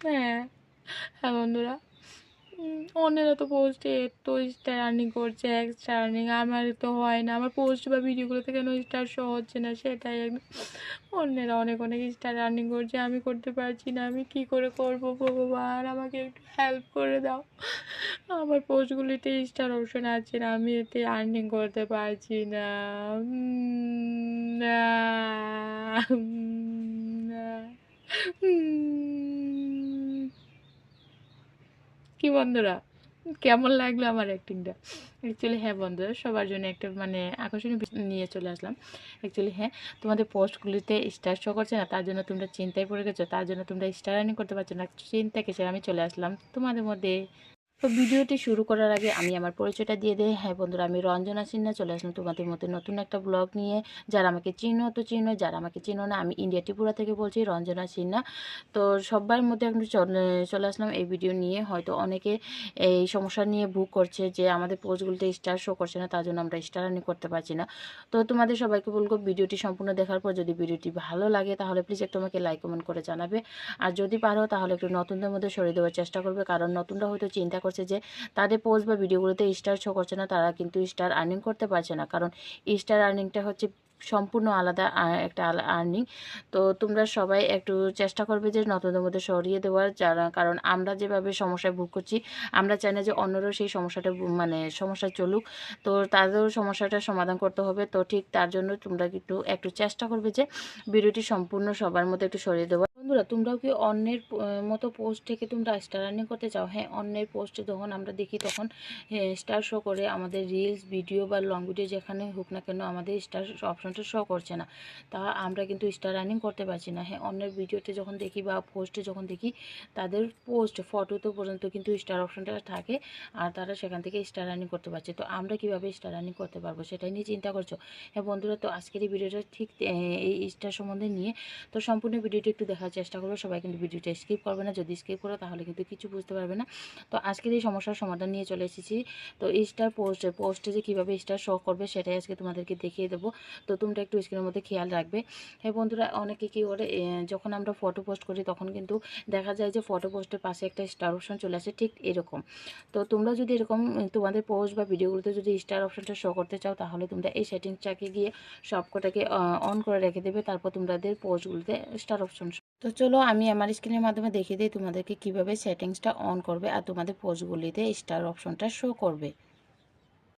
হ্যাঁ হ্যাঁ বন্ধুরা, অন্যেরা তো পোস্টে এত স্টার আর্নিং করছে, এক্সট্রা আর্নিং, আমার তো হয় না। আমার পোস্ট বা ভিডিওগুলোতে কেন স্টার শো হচ্ছে না সেটাই একদম। অন্যেরা অনেক অনেক স্টার আর্নিং করছে, আমি করতে পারছি না। আমি কি করে করবো ভগবান, আমাকে একটু হেল্প করে দাও। আমার পোস্টগুলিতে স্টার অপশন আছে না, আমি এতে আর্নিং করতে পারছি না। না না। কি বন্ধুরা, কেমন লাগলো আমার অ্যাক্টিংটা? অ্যাকচুয়ালি হ্যাঁ বন্ধুরা, সবার জন্য একটা মানে আকর্ষণীয় বিষয় নিয়ে চলে আসলাম। অ্যাকচুয়ালি হ্যাঁ, তোমাদের পোস্টগুলিতে স্টার শো করছে না, তার জন্য তোমরা চিন্তায় পড়ে গেছো, তার জন্য তোমরা স্টার আর্নিং করতে পারছো না। চিন্তা কিসে, আমি চলে আসলাম তোমাদের মধ্যে। তো ভিডিওটি শুরু করার আগে আমি আমার পরিচয়টা দিয়ে দিই। হ্যাঁ বন্ধুরা, আমি রঞ্জনা সিনহা চলে আসলাম তোমাদের মধ্যে নতুন একটা ব্লগ নিয়ে। যারা আমাকে চিনো তো চিনো, যারা আমাকে চিনো না, আমি ইন্ডিয়া ত্রিপুরা থেকে বলছি, রঞ্জনা সিনহা। তো সবার মধ্যে একটু চলে আসলাম এই ভিডিও নিয়ে। হয়তো অনেকে এই সমস্যা নিয়ে ভোগ করছে যে আমাদের পোস্টগুলোতে স্টার শো করছে না, তার জন্য আমরা স্টার আর্নিং করতে পারছি না। তো তোমাদের সবাইকে বলবো, ভিডিওটি সম্পূর্ণ দেখার পর যদি ভিডিওটি ভালো লাগে তাহলে প্লিজ একটু আমাকে লাইক কমেন্ট করে জানাবে। আর যদি পারো তাহলে একটু নতুনদের মধ্যে সরিয়ে দেওয়ার চেষ্টা করবে, কারণ নতুনরা হয়তো চিন্তা করছে যে তাদের পোস্ট বা ভিডিওগুলোতে স্টার শো করছে না, তারা কিন্তু স্টার আর্নিং করতে পারছে না। কারণ স্টার আর্নিংটা হচ্ছে সম্পূর্ণ আলাদা একটা আর্নিং। তো তোমরা সবাই একটু চেষ্টা করবে যে নতুনদের মধ্যে সরিয়ে দেওয়ার, যারা, কারণ আমরা যেভাবে সমস্যায় ভোগ করছি, আমরা চাই না যে অন্যরাও সেই সমস্যাটা মানে সমস্যা চলুক। তো তাদেরও সমস্যাটা সমাধান করতে হবে। তো ঠিক তার জন্য তোমরা একটু একটু চেষ্টা করবে যে ভিডিওটি সম্পূর্ণ সবার মধ্যে একটু সরিয়ে দেওয়া। বন্ধুরা, তোমরাও কি অন্যের মতো পোস্ট থেকে তোমরা স্টার আর্নিং করতে চাও? হ্যাঁ, অন্যের পোস্টে যখন আমরা দেখি তখন স্টার শো করে, আমাদের রিলস ভিডিও বা লং ভিডিও যেখানে হোক না কেন আমাদের স্টার অপশনটা শো করছে না, তা আমরা কিন্তু স্টার আর্নিং করতে পারছি না। হ্যাঁ, অন্যের ভিডিওতে যখন দেখি বা পোস্টে যখন দেখি, তাদের পোস্ট ফটোতে পর্যন্ত কিন্তু স্টার অপশনটা থাকে, আর তারা সেখান থেকে স্টার আর্নিং করতে পারছে। তো আমরা কীভাবে স্টার আর্নিং করতে পারবো সেটাই নিয়ে চিন্তা করছো? হ্যাঁ বন্ধুরা, তো আজকের এই ভিডিওটা ঠিক এই স্টার সম্বন্ধে নিয়ে। তো সম্পূর্ণ ভিডিওটি একটু দেখার চেষ্টা করবো, সবাই কিন্তু ভিডিওটা স্কিপ করবে না। যদি স্কিপ করো তাহলে কিন্তু কিছু বুঝতে পারবে না। তো আজকের এই সমস্যার সমাধান নিয়ে চলে এসেছি। তো স্টার পোস্টে যে কীভাবে স্টার শো করবে সেটাই আজকে তোমাদেরকে দেখিয়ে দেবো। তো তোমরা একটু স্ক্রিনের মধ্যে খেয়াল রাখবে। হ্যাঁ বন্ধুরা, অনেকে কী করে, যখন আমরা ফটো পোস্ট করি তখন কিন্তু দেখা যায় যে ফটো পোস্টের পাশে একটা স্টার অপশন চলে আসে, ঠিক এরকম। তো তোমরা যদি এরকম তোমাদের পোস্ট বা ভিডিওগুলোতে যদি স্টার অপশনটা শো করতে চাও, তাহলে তোমরা এই সেটিংসটাকে গিয়ে সবকটাকে অন করে রেখে দেবে। তারপর তোমাদের পোস্টগুলোতে স্টার অপশন। তো চলো আমি আমার স্ক্রিনের মাধ্যমে দেখিয়ে দিই তোমাদেরকে কীভাবে সেটিংসটা অন করবে আর তোমাদের পোস্টগুলিতে স্টার অপশনটা শো করবে।